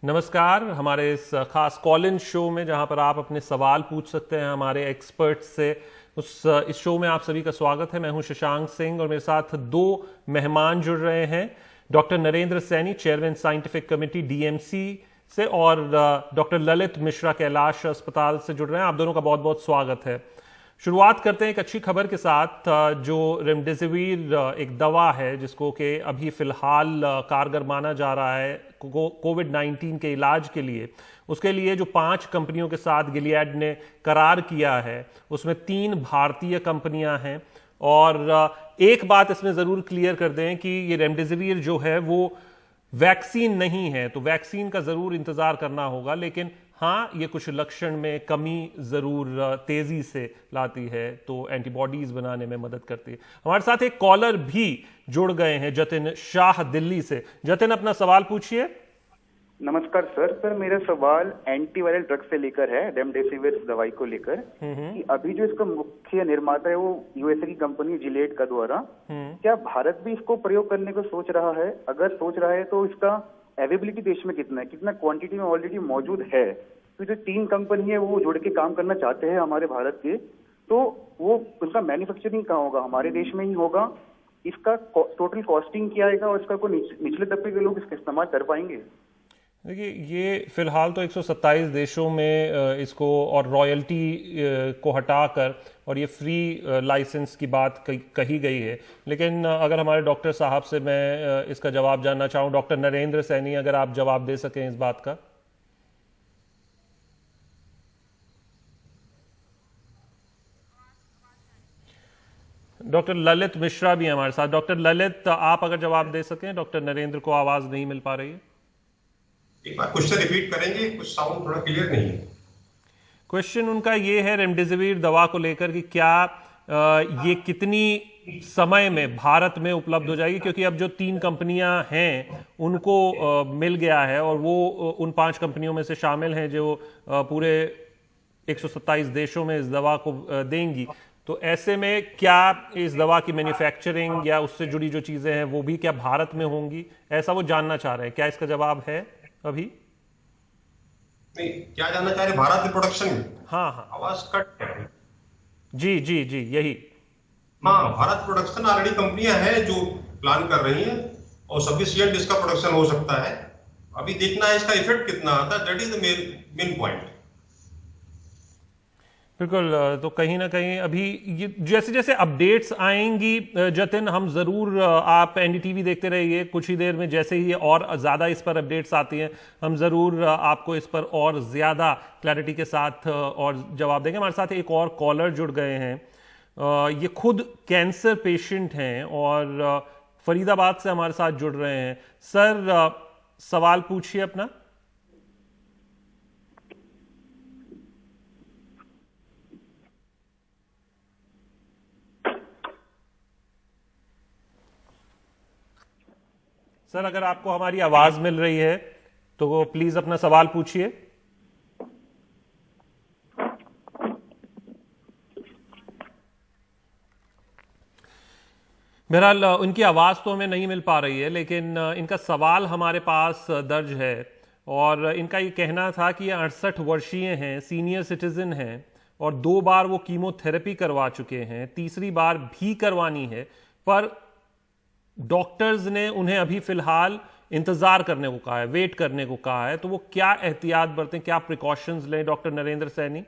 नमस्कार। हमारे इस खास कॉल इन शो में जहां पर आप अपने सवाल पूछ सकते हैं हमारे एक्सपर्ट्स से, इस शो में आप सभी का स्वागत है। मैं हूं शशांक सिंह और मेरे साथ दो मेहमान जुड़ रहे हैं। Doctor Narendra Saini, chairman scientific committee DMC से, और डॉक्टर ललित मिश्रा कैलाश अस्पताल से जुड़ रहे हैं। आप दोनों का बहुत बहुत स्वागत है। शुरुआत करते हैं एक अच्छी खबर के साथ। जो रेमडेसिविर एक दवा है जिसको कि अभी फिलहाल कारगर माना जा रहा है कोविड-19 के इलाज के लिए, उसके लिए जो 5 कंपनियों के साथ गिलियड ने करार किया है उसमें 3 भारतीय कंपनियां हैं। और एक बात इसमें जरूर क्लियर कर दें कि ये रेमडेसिविर जो है वो वैक्सीन नहीं है, तो वैक्सीन का जरूर इंतजार करना होगा, लेकिन हाँ, ये कुछ लक्षण में कमी जरूर तेजी से लाती है, तो एंटीबॉडीज बनाने में मदद करती है। हमारे साथ एक कॉलर भी जुड़ गए हैं, जतिन शाह दिल्ली से। जतिन, अपना सवाल पूछिए। नमस्कार सर मेरा सवाल एंटीवायरल ड्रग से लेकर है, रेमडेसिविर दवाई को लेकर कि अभी जो इसका मुख्य निर्माता है वो यूएसए की कंपनी जिलेड का द्वारा, क्या भारत भी इसको प्रयोग करने को सोच रहा है? अगर सोच रहा है तो इसका अवेलेबिलिटी देश में कितना है, कितना क्वांटिटी में ऑलरेडी मौजूद है? तो जो 3 कंपनी है वो जुड़ के काम करना चाहते हैं हमारे भारत के, तो वो उनका मैन्युफैक्चरिंग कहाँ होगा? हमारे देश में ही होगा? इसका टोटल कॉस्टिंग क्या आएगा और इसका कोई निचले तबके के लोग इसका इस्तेमाल कर पाएंगे? देखिए, ये फिलहाल तो 127 देशों में इसको और रॉयल्टी को हटाकर और ये फ्री लाइसेंस की बात कही गई है। लेकिन अगर हमारे डॉक्टर साहब से मैं इसका जवाब जानना चाहूँ, डॉक्टर नरेंद्र सैनी, अगर आप जवाब दे सकें इस बात का। डॉक्टर ललित मिश्रा भी हमारे साथ। डॉक्टर ललित, आप अगर जवाब दे सकें। डॉक्टर नरेंद्र को आवाज नहीं मिल पा रही है। एक बार क्वेश्चन रिपीट करेंगे, कुछ साउंड थोड़ा क्लियर नहीं है। क्वेश्चन उनका ये है रेमडेसिविर दवा को लेकर कि क्या ये कितनी समय में भारत में उपलब्ध हो जाएगी, क्योंकि अब जो 3 कंपनियां हैं उनको मिल गया है और वो उन 5 कंपनियों में से शामिल हैं जो पूरे 127 देशों में इस दवा को देंगी। तो ऐसे में क्या इस दवा की मैन्युफैक्चरिंग या उससे जुड़ी जो चीजें हैं वो भी क्या भारत में होंगी, ऐसा वो जानना चाह रहे हैं। क्या इसका जवाब है अभी? नहीं, क्या जानना चाह रहे? भारत में प्रोडक्शन? हाँ, आवाज कट है। जी जी जी, यही। हाँ, भारत प्रोडक्शन ऑलरेडी कंपनियां हैं जो प्लान कर रही हैं और सफिशिएंट इसका प्रोडक्शन हो सकता है। अभी देखना है इसका इफेक्ट कितना आता है, that is the main point. बिल्कुल। तो कहीं ना कहीं अभी ये जैसे जैसे अपडेट्स आएंगी जतिन, हम जरूर, आप एनडीटीवी देखते रहिए। कुछ ही देर में जैसे ही और ज्यादा इस पर अपडेट्स आती हैं हम जरूर आपको इस पर और ज्यादा क्लैरिटी के साथ और जवाब देंगे। हमारे साथ एक और कॉलर जुड़ गए हैं। ये खुद कैंसर पेशेंट हैं और फरीदाबाद से हमारे साथ जुड़ रहे हैं। सर, सवाल पूछिए अपना। सर, अगर आपको हमारी आवाज मिल रही है तो प्लीज अपना सवाल पूछिए। बहरहाल उनकी आवाज तो हमें नहीं मिल पा रही है, लेकिन इनका सवाल हमारे पास दर्ज है और इनका ये कहना था कि ये 68 वर्षीय हैं, सीनियर सिटीजन हैं और 2 बार वो कीमोथेरेपी करवा चुके हैं, तीसरी बार भी करवानी है, पर डॉक्टर्स ने उन्हें अभी फिलहाल इंतजार करने को कहा है, वेट करने को कहा है। तो वो क्या एहतियात बरतें, क्या प्रिकॉशंस लें, डॉक्टर नरेंद्र सैनी?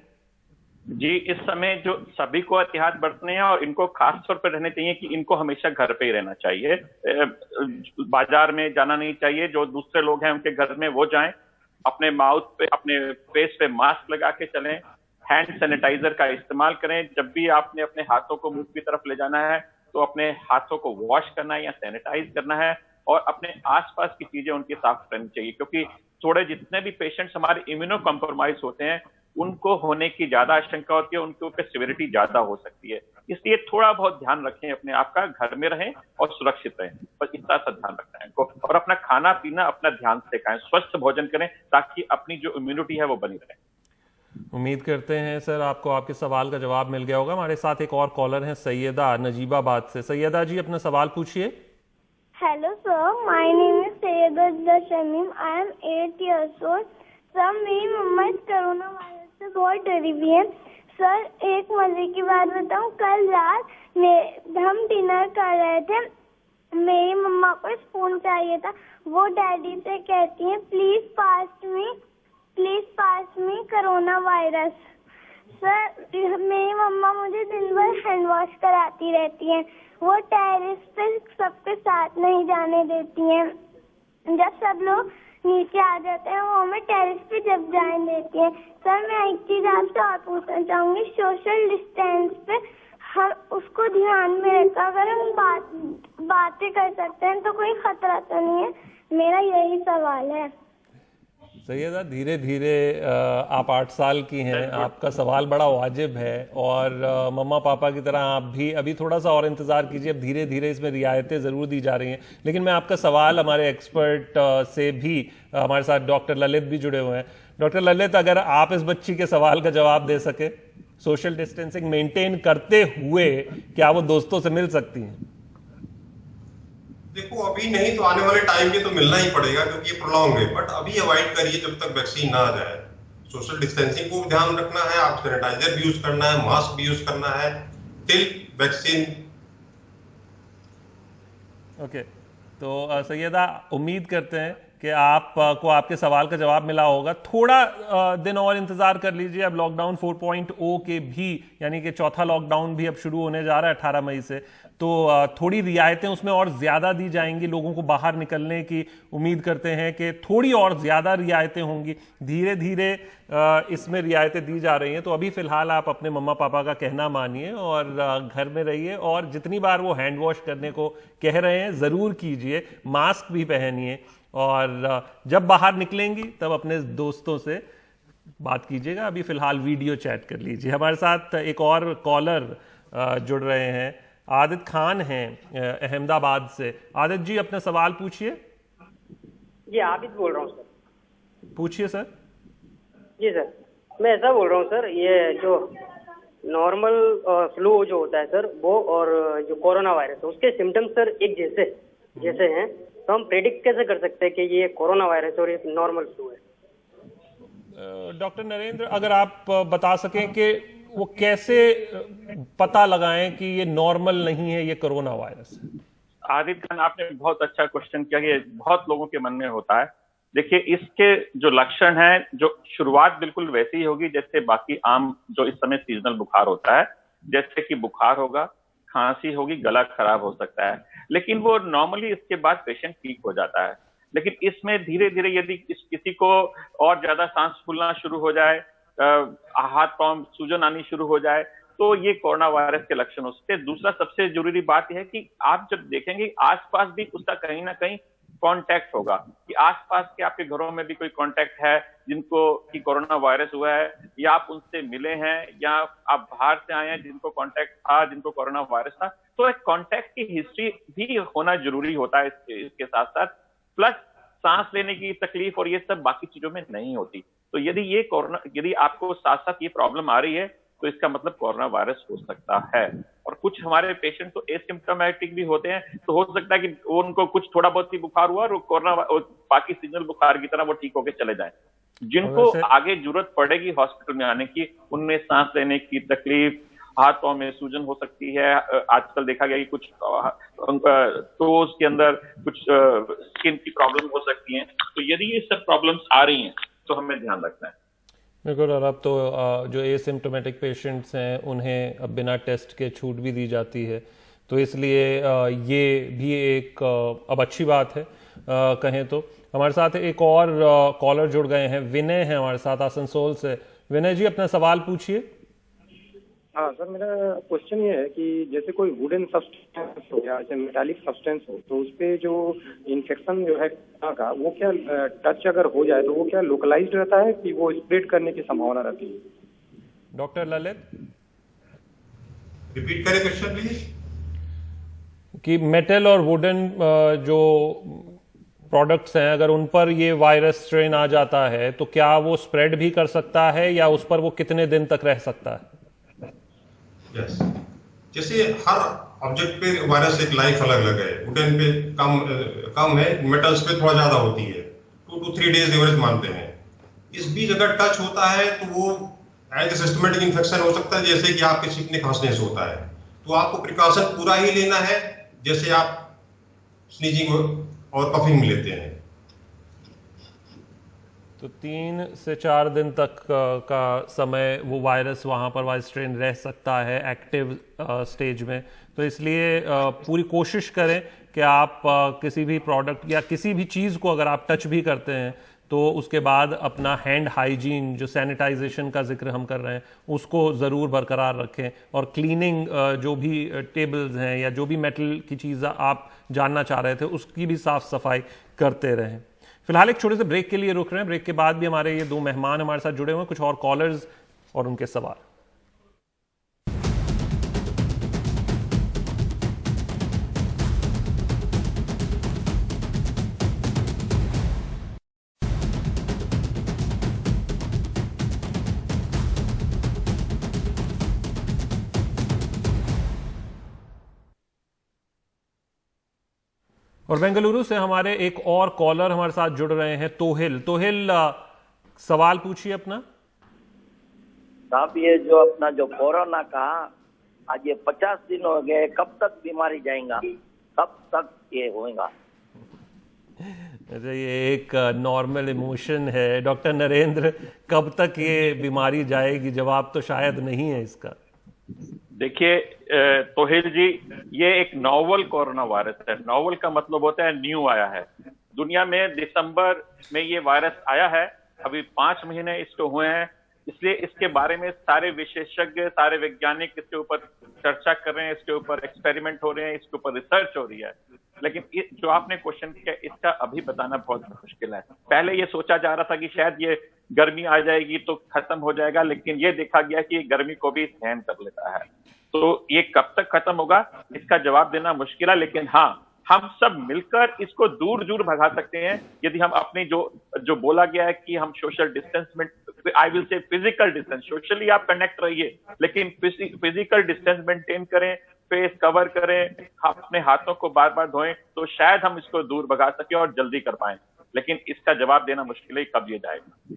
जी, इस समय जो सभी को एहतियात बरतने हैं और इनको खास तौर पर रहने चाहिए कि इनको हमेशा घर पे ही रहना चाहिए। बाजार में जाना नहीं चाहिए। जो दूसरे लोग हैं उनके घर में वो जाएं, अपने माउथ पे, अपने फेस पे मास्क लगा के चलें, हैंड सैनिटाइजर का इस्तेमाल करें। जब भी आपने अपने हाथों को मुंह की तरफ ले जाना है तो अपने हाथों को वॉश करना है या सैनिटाइज करना है और अपने आसपास की चीजें उनकी साफ करनी चाहिए, क्योंकि थोड़े जितने भी पेशेंट्स हमारे इम्यूनो कॉम्प्रोमाइज होते हैं उनको होने की ज्यादा आशंका होती है, उनके ऊपर सिविरिटी ज्यादा हो सकती है। इसलिए थोड़ा बहुत ध्यान रखें अपने आप का, घर में रहें और सुरक्षित रहें, बस इतना सा ध्यान रखना है इनको। और अपना खाना पीना अपना ध्यान से खाएं, स्वस्थ भोजन करें ताकि अपनी जो इम्यूनिटी है वो बनी रहे। उम्मीद करते हैं सर आपको आपके सवाल का जवाब मिल गया होगा। हमारे साथ एक और कॉलर हैं सैयदा, नजीबाबाद से। सैयदा जी, अपना सवाल पूछिए। Hello, sir. My name is Sayyidah Shamim. I am 8 years old. Sir, मेरी मम्मा इस कोरोना वायरस से बहुत डरी हुई है। सर, एक मजे की बात बताऊं, कल रात हम डिनर कर रहे थे, मेरी मम्मा को स्पून चाहिए था। वो डैडी से कहती हैं please pass me corona virus. Sir, मेरी मम्मा मुझे दिन भर हैंड वॉश कराती रहती हैं। वो टेरेस पे सबके साथ नहीं जाने देती हैं। जब सब लोग नीचे आ जाते हैं वो हमें टेरेस पे जब जाने देती हैं। सर, मैं एक चीज आपसे और पूछना चाहूंगी, सोशल डिस्टेंस पे हम उसको ध्यान में रखकर अगर हम बातें कर सकते हैं तो कोई खतरा तो नहीं है? मेरा यही सवाल है। सैयदा, धीरे धीरे आप 8 साल की हैं, आपका सवाल बड़ा वाजिब है और मम्मा पापा की तरह आप भी अभी थोड़ा सा और इंतज़ार कीजिए। अब धीरे धीरे इसमें रियायतें ज़रूर दी जा रही हैं, लेकिन मैं आपका सवाल हमारे एक्सपर्ट से भी, हमारे साथ डॉक्टर ललित भी जुड़े हुए हैं। डॉक्टर ललित, अगर आप इस बच्ची के सवाल का जवाब दे सके, सोशल डिस्टेंसिंग मेंटेन करते हुए क्या वो दोस्तों से मिल सकती हैं? देखो, अभी नहीं तो आने वाले टाइम पे तो मिलना ही पड़ेगा क्योंकि ये प्रोलॉन्ग है, बट अभी अवॉइड करिए जब तक वैक्सीन ना आ जाए। सोशल डिस्टेंसिंग को ध्यान रखना है, आप सैनिटाइजर भी यूज करना है, मास्क भी यूज करना है टिल वैक्सीन। ओके, तो सैयदा, उम्मीद करते हैं कि आपको आपके सवाल का जवाब मिला होगा। थोड़ा दिन और इंतजार कर लीजिए। अब लॉकडाउन 4.0 के भी, यानी कि चौथा लॉकडाउन भी अब शुरू होने जा रहा है 18 मई से, तो थोड़ी रियायतें उसमें और ज़्यादा दी जाएंगी। लोगों को बाहर निकलने की उम्मीद करते हैं कि थोड़ी और ज़्यादा रियायतें होंगी। धीरे धीरे इसमें रियायतें दी जा रही हैं। तो अभी फ़िलहाल आप अपने मम्मा पापा का कहना मानिए और घर में रहिए, और जितनी बार वो हैंड वॉश करने को कह रहे हैं ज़रूर कीजिए, मास्क भी पहनिए, और जब बाहर निकलेंगी तब अपने दोस्तों से बात कीजिएगा। अभी फ़िलहाल वीडियो चैट कर लीजिए। हमारे साथ एक और कॉलर जुड़ रहे हैं, आदित खान हैं अहमदाबाद से। आदित जी, अपना सवाल पूछिए। जी, आबिद बोल रहा हूँ सर। पूछिए सर। जी सर, मैं ऐसा बोल रहा हूँ सर, ये जो नॉर्मल फ्लू जो होता है सर वो, और जो कोरोना वायरस है उसके सिम्टम्स सर एक जैसे हैं, तो हम प्रेडिक्ट कैसे कर सकते हैं कि ये कोरोना वायरस और ये नॉर्मल फ्लू है? डॉक्टर नरेंद्र, अगर आप बता सकें कि वो कैसे पता लगाएं कि ये नॉर्मल नहीं है, ये कोरोना वायरस है? आदित्य खान, आपने बहुत अच्छा क्वेश्चन किया। ये बहुत लोगों के मन में होता है। देखिए, इसके जो लक्षण हैं, जो शुरुआत बिल्कुल वैसी ही होगी जैसे बाकी आम जो इस समय सीजनल बुखार होता है, जैसे कि बुखार होगा, खांसी होगी, गला खराब हो सकता है, लेकिन वो नॉर्मली इसके बाद पेशेंट ठीक हो जाता है। लेकिन इसमें धीरे धीरे यदि किसी को और ज्यादा सांस फूलना शुरू हो जाए, हाथ पांव सूजन आनी शुरू हो जाए, तो ये कोरोना वायरस के लक्षण हो सकते हैं। दूसरा सबसे जरूरी बात यह है कि आप जब देखेंगे आसपास भी उसका कहीं ना कहीं कांटेक्ट होगा, कि आसपास के आपके घरों में भी कोई कांटेक्ट है जिनको कि कोरोना वायरस हुआ है, या आप उनसे मिले हैं, या आप बाहर से आए हैं जिनको कांटेक्ट था, जिनको कोरोना वायरस था, तो एक कांटेक्ट की हिस्ट्री भी होना जरूरी होता है इसके साथ साथ। प्लस सांस लेने की तकलीफ और ये सब बाकी चीजों में नहीं होती। तो यदि आपको साथ साथ ये प्रॉब्लम आ रही है तो इसका मतलब कोरोना वायरस हो सकता है। और कुछ हमारे पेशेंट तो एसिम्प्टोमेटिक भी होते हैं, तो हो सकता है कि उनको कुछ थोड़ा बहुत ही बुखार हुआ और कोरोना बाकी सीजनल बुखार की तरह वो ठीक होकर चले जाएं। जिनको आगे जरूरत पड़ेगी हॉस्पिटल में आने की, उनमें सांस लेने की तकलीफ, हाथ पांव में सूजन हो सकती है। आजकल देखा गया कि कुछ टोज के अंदर कुछ स्किन की प्रॉब्लम हो सकती है। तो यदि ये सब प्रॉब्लम्स आ रही हैं तो हमें ध्यान रखना है। बिल्कुल। और अब तो जो एसिम्प्टोमेटिक पेशेंट्स हैं उन्हें अब बिना टेस्ट के छूट भी दी जाती है, तो इसलिए ये भी एक अब अच्छी बात है कहें तो। हमारे साथ एक और कॉलर जुड़ गए हैं, विनय हैं हमारे साथ आसनसोल से। विनय जी, अपना सवाल पूछिए। हाँ सर, मेरा क्वेश्चन ये है कि जैसे कोई वुडन सब्सटेंस हो या जैसे मेटालिक सब्सटेंस हो, तो उस पे जो इन्फेक्शन जो है का, वो क्या टच अगर हो जाए तो वो क्या लोकलाइज्ड रहता है कि वो स्प्रेड करने की संभावना रहती है? डॉक्टर ललित, रिपीट करें क्वेश्चन प्लीज। कि मेटल और वुडन जो प्रोडक्ट्स हैं, अगर उन पर ये वायरस स्ट्रेन आ जाता है तो क्या वो स्प्रेड भी कर सकता है, या उस पर वो कितने दिन तक रह सकता है? यस, जैसे हर ऑब्जेक्ट पे वायरस एक लाइफ अलग अलग है। वुडन पे कम है, मेटल्स पे थोड़ा ज्यादा होती है, 2 to 3 डेज एवरेज मानते हैं। इस बीच अगर टच होता है तो वो एज सिस्टमेटिक इन्फेक्शन हो सकता है, जैसे कि आपके छींकने खांसने से होता है। तो आपको प्रिकॉशन पूरा ही लेना है, जैसे आप स्नीजिंग और कफिंग में लेते हैं। तो 3 से 4 दिन तक का समय वो वायरस वहाँ पर वायरस स्ट्रेन रह सकता है एक्टिव स्टेज में। तो इसलिए पूरी कोशिश करें कि आप किसी भी प्रोडक्ट या किसी भी चीज़ को अगर आप टच भी करते हैं तो उसके बाद अपना हैंड हाइजीन, जो सैनिटाइजेशन का जिक्र हम कर रहे हैं, उसको ज़रूर बरकरार रखें। और क्लीनिंग, जो भी टेबल्स हैं या जो भी मेटल की चीज़ आप जानना चाह रहे थे, उसकी भी साफ सफाई करते रहें। फिलहाल एक छोटे से ब्रेक के लिए रुक रहे हैं। ब्रेक के बाद भी हमारे ये 2 मेहमान हमारे साथ जुड़े हुए हैं, कुछ और कॉलर्स और उनके सवाल। और बेंगलुरु से हमारे एक और कॉलर हमारे साथ जुड़ रहे हैं, तोहिल, सवाल पूछिए अपना। साहब, ये जो अपना जो कोरोना का आज ये 50 दिन हो गए, कब तक बीमारी जाएगा, कब तक ये होगा? अच्छा, ये एक नॉर्मल इमोशन है डॉक्टर नरेंद्र, कब तक ये बीमारी जाएगी? जवाब तो शायद नहीं है इसका। देखिए तोहिल जी, ये एक नोवल कोरोना वायरस है। नोवल का मतलब होता है न्यू आया है। दुनिया में दिसंबर में ये वायरस आया है, अभी 5 महीने इसको हुए हैं, इसलिए इसके बारे में सारे विशेषज्ञ, सारे वैज्ञानिक इसके ऊपर चर्चा कर रहे हैं, इसके ऊपर एक्सपेरिमेंट हो रहे हैं, इसके ऊपर रिसर्च हो रही है। लेकिन जो आपने क्वेश्चन किया, इसका अभी बताना बहुत मुश्किल है। पहले ये सोचा जा रहा था कि शायद ये गर्मी आ जाएगी तो खत्म हो जाएगा, लेकिन ये देखा गया कि ये गर्मी को भी सहन कर लेता है। तो ये कब तक खत्म होगा, इसका जवाब देना मुश्किल है। लेकिन हाँ, हम सब मिलकर इसको दूर दूर भगा सकते हैं यदि हम अपनी जो बोला गया है कि हम सोशल डिस्टेंस में, I will say physical distance, socially आप कनेक्ट रहिए लेकिन फिजिकल डिस्टेंस मेंटेन करें, फेस कवर करें, अपने हाथों को बार बार धोएं, तो शायद हम इसको दूर भगा सकें और जल्दी कर पाएं। लेकिन इसका जवाब देना मुश्किल है कब ये जाएगा।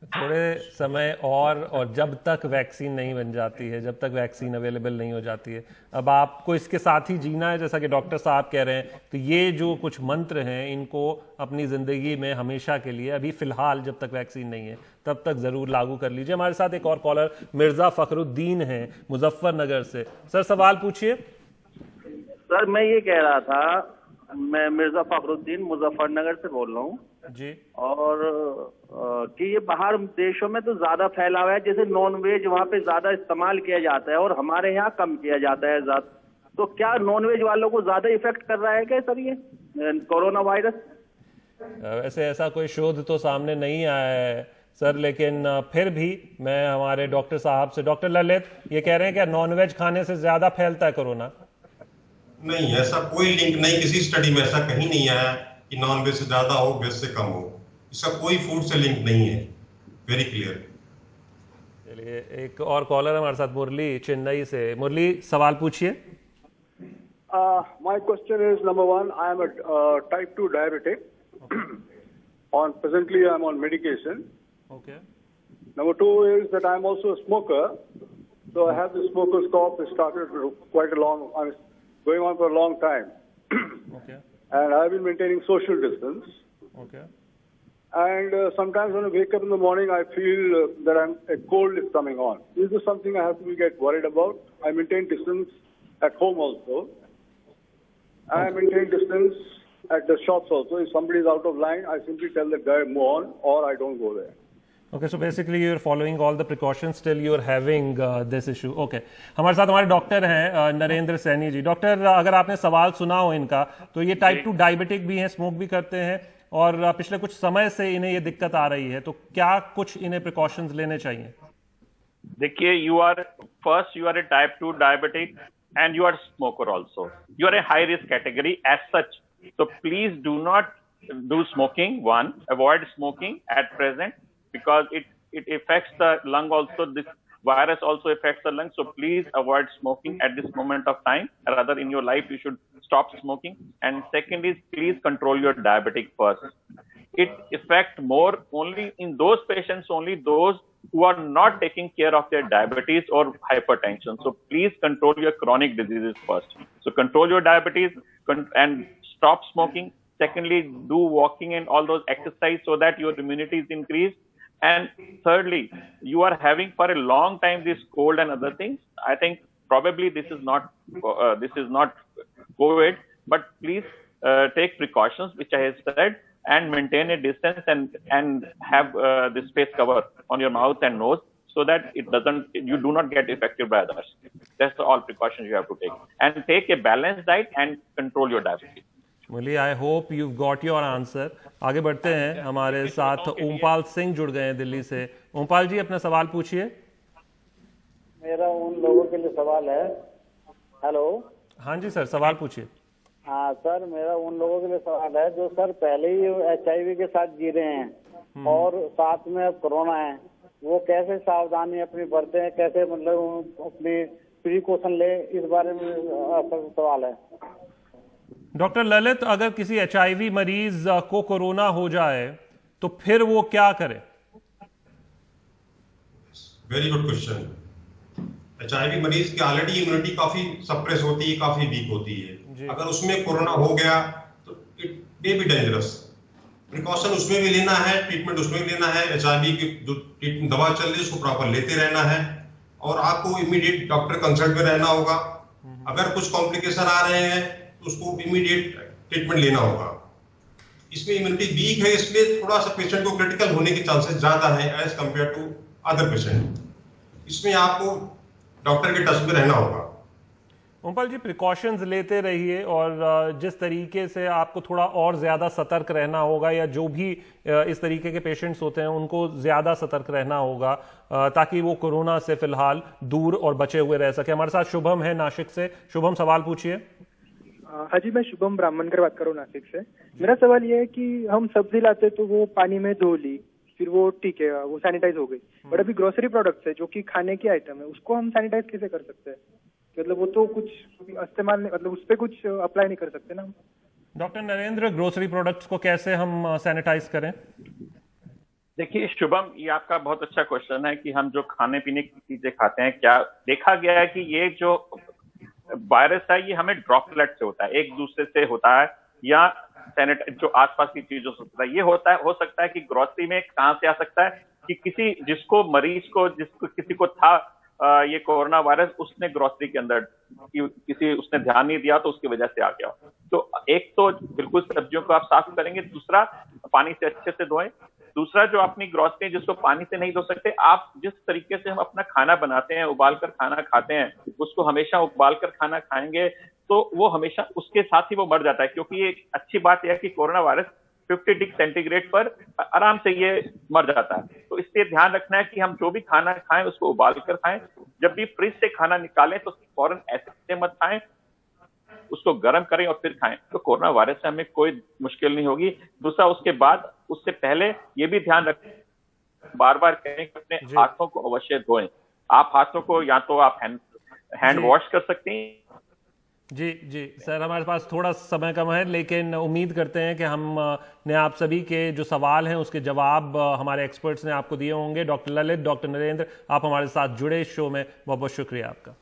थोड़े समय और जब तक वैक्सीन नहीं बन जाती है, जब तक वैक्सीन अवेलेबल नहीं हो जाती है, अब आपको इसके साथ ही जीना है, जैसा कि डॉक्टर साहब कह रहे हैं। तो ये जो कुछ मंत्र हैं, इनको अपनी ज़िंदगी में हमेशा के लिए, अभी फ़िलहाल जब तक वैक्सीन नहीं है तब तक ज़रूर लागू कर लीजिए। हमारे साथ एक और कॉलर मिर्ज़ा फ़खरुद्दीन हैं मुजफ्फरनगर से। सर, सवाल पूछिए। सर, मैं ये कह रहा था, मैं मिर्जा फखरुद्दीन मुजफ्फरनगर से बोल रहा हूँ जी। और कि ये बाहर देशों में तो ज्यादा फैला हुआ है, जैसे नॉन वेज वहाँ पे ज्यादा इस्तेमाल किया जाता है और हमारे यहाँ कम किया जाता है ज्यादा। तो क्या नॉन वेज वालों को ज्यादा इफेक्ट कर रहा है क्या सर ये कोरोना वायरस? वैसे ऐसा कोई शोध तो सामने नहीं आया है सर, लेकिन फिर भी मैं हमारे डॉक्टर साहब से, डॉक्टर ललित, ये कह रहे हैं कि नॉन वेज खाने से ज्यादा फैलता है कोरोना? नहीं, ऐसा कोई लिंक नहीं, किसी स्टडी में ऐसा कहीं नहीं आया कि नॉन वेज से ज्यादा हो, वेज से कम हो। इसका कोई फूड से लिंक नहीं है, वेरी क्लियर। चलिए, एक और कॉलर हमारे साथ, मुरली चेन्नई से। मुरली, सवाल पूछिए। My question is, number one, I am a type 2 diabetic. Presently I am on medication. Okay. Number two is that I am also a smoker. So I have the smoker's cough. It started going on for a long time. Okay. And I have been maintaining social distance. Okay. And sometimes when I wake up in the morning, I feel that a cold is coming on. Is this something I have to get worried about? I maintain distance at home also. I maintain distance at the shops also. If somebody is out of line, I simply tell the guy move on, or I don't go there. Okay, so basically you are following all the precautions, still you are having this issue. Okay. हमारे साथ हमारे doctor हैं Narendra Saini ji. Doctor, अगर आपने सवाल सुना हो इनका, तो ये टाइप 2 डायबिटिक भी हैं, स्मोक भी करते हैं और पिछले कुछ समय से इन्हें ये दिक्कत आ रही है, तो क्या कुछ इन्हें प्रिकॉशंस लेने चाहिए? देखिए, you are a type 2 diabetic and you are a smoker also. You are a high risk category as such. So please do not do smoking. Avoid smoking at present because it affects the lung also. This virus also affects the lungs. So please avoid smoking at this moment of time. Rather, in your life, you should stop smoking. And second is, please control your diabetic first. It affects more only in those patients, only those who are not taking care of their diabetes or hypertension. So please control your chronic diseases first. So control your diabetes and stop smoking. Secondly, do walking and all those exercise so that your immunity is increased. And thirdly, you are having for a long time this cold and other things. I think probably this is not COVID, but please take precautions, which I have said, and maintain a distance and have this face cover on your mouth and nose so that you do not get affected by others. That's all precautions you have to take. And take a balanced diet and control your diabetes. Murali, I hope you got your answer. आगे बढ़ते हैं, हमारे साथ ओमपाल सिंह जुड़ गए हैं दिल्ली से। ओमपाल जी, अपना सवाल पूछिए। मेरा उन लोगों के लिए सवाल है। हेलो। हाँ जी सर, सवाल पूछिए। हाँ सर, मेरा उन लोगों के लिए सवाल है जो सर पहले ही HIV के साथ जी रहे हैं और साथ में अब कोरोना है, वो कैसे सावधानी अपनी बरतें हैं, कैसे मतलब अपनी प्रिकॉशन ले, इस बारे में सवाल है। डॉक्टर ललित, अगर किसी HIV मरीज को कोरोना हो जाए तो फिर वो क्या करे? Very good question. HIV मरीज की ऑलरेडी इम्यूनिटी काफी सप्रेस होती है, काफी वीक होती है। अगर उसमें कोरोना हो गया तो it may be dangerous. Precaution उसमें भी लेना है, ट्रीटमेंट उसमें भी लेना है। HIV की जो ट्रीटमेंट दवा चल रही है उसको प्रॉपर लेते रहना है और आपको इमीडिएट डॉक्टर कंसल्ट में रहना होगा। अगर कुछ कॉम्प्लिकेशन आ रहे हैं तो उसको इमीडिएट ट्रीटमेंट लेना होगा। इसमें इम्यूनिटी वीक है, इसलिए थोड़ा सा पेशेंट को क्रिटिकल होने के चांसेस ज्यादा है as compare to other patient. इसमें आपको डॉक्टर के टच में रहना होगा। ओमपाल जी, प्रिकॉशंस लेते रहिए और जिस तरीके से आपको थोड़ा और ज्यादा सतर्क रहना होगा, या जो भी इस तरीके के पेशेंट्स होते हैं उनको ज्यादा सतर्क रहना होगा ताकि वो कोरोना से फिलहाल दूर और बचे हुए रह सके। हमारे साथ शुभम है नासिक से। शुभम, सवाल पूछिए। हाँ जी, मैं शुभम ब्राह्मणकर बात कर रहा हूँ नासिक से। मेरा सवाल ये है कि हम सब्जी लाते तो वो पानी में धो ली, फिर वो ठीक है, वो सैनिटाइज हो गई, बट अभी ग्रोसरी प्रोडक्ट्स है जो कि खाने की आइटम है, उसको हम सैनिटाइज कैसे कर सकते हैं? मतलब वो तो कुछ इस्तेमाल, मतलब उस पर कुछ अप्लाई नहीं कर सकते ना हम। डॉक्टर नरेंद्र, ग्रोसरी प्रोडक्ट्स को कैसे हम सैनिटाइज करें? देखिए शुभम, ये आपका बहुत अच्छा क्वेश्चन है कि हम जो खाने पीने की चीजें खाते हैं, क्या देखा गया है कि ये जो वायरस है ये हमें ड्रॉपलेट से होता है, एक दूसरे से होता है, या जो आसपास की चीजों से होता है। ये हो सकता है कि ग्रोसरी में कहां से आ सकता है कि किसी को था ये कोरोना वायरस, उसने ग्रोसरी के अंदर उसने ध्यान नहीं दिया तो उसकी वजह से आ गया। तो एक तो बिल्कुल सब्जियों को आप साफ करेंगे, दूसरा पानी से अच्छे से धोएं, दूसरा जो अपनी ग्रोसरी जिसको पानी से नहीं धो सकते, आप जिस तरीके से हम अपना खाना बनाते हैं, उबाल कर खाना खाते हैं, उसको हमेशा उबाल कर खाना खाएंगे तो वो हमेशा उसके साथ ही वो मर जाता है। क्योंकि ये अच्छी बात यह है कि कोरोना वायरस 50 डिग्री सेंटीग्रेड पर आराम से ये मर जाता है। तो इसलिए ध्यान रखना है कि हम जो भी खाना खाएं उसको उबाल कर खाएं। जब भी फ्रिज से खाना निकालें तो फौरन ऐसे मत खाएं, उसको गर्म करें और फिर खाएं, तो कोरोना वायरस से हमें कोई मुश्किल नहीं होगी। दूसरा, उसके बाद उससे पहले ये भी ध्यान रखें, बार बार कहें कि अपने हाथों को अवश्य धोएं। आप हाथों को या तो आप हैंड वॉश कर सकते हैं। जी जी सर, हमारे पास थोड़ा समय कम है, लेकिन उम्मीद करते हैं कि हमने आप सभी के जो सवाल हैं उसके जवाब हमारे एक्सपर्ट्स ने आपको दिए होंगे। डॉक्टर ललित, डॉक्टर नरेंद्र, आप हमारे साथ जुड़े इस शो में, बहुत बहुत शुक्रिया आपका।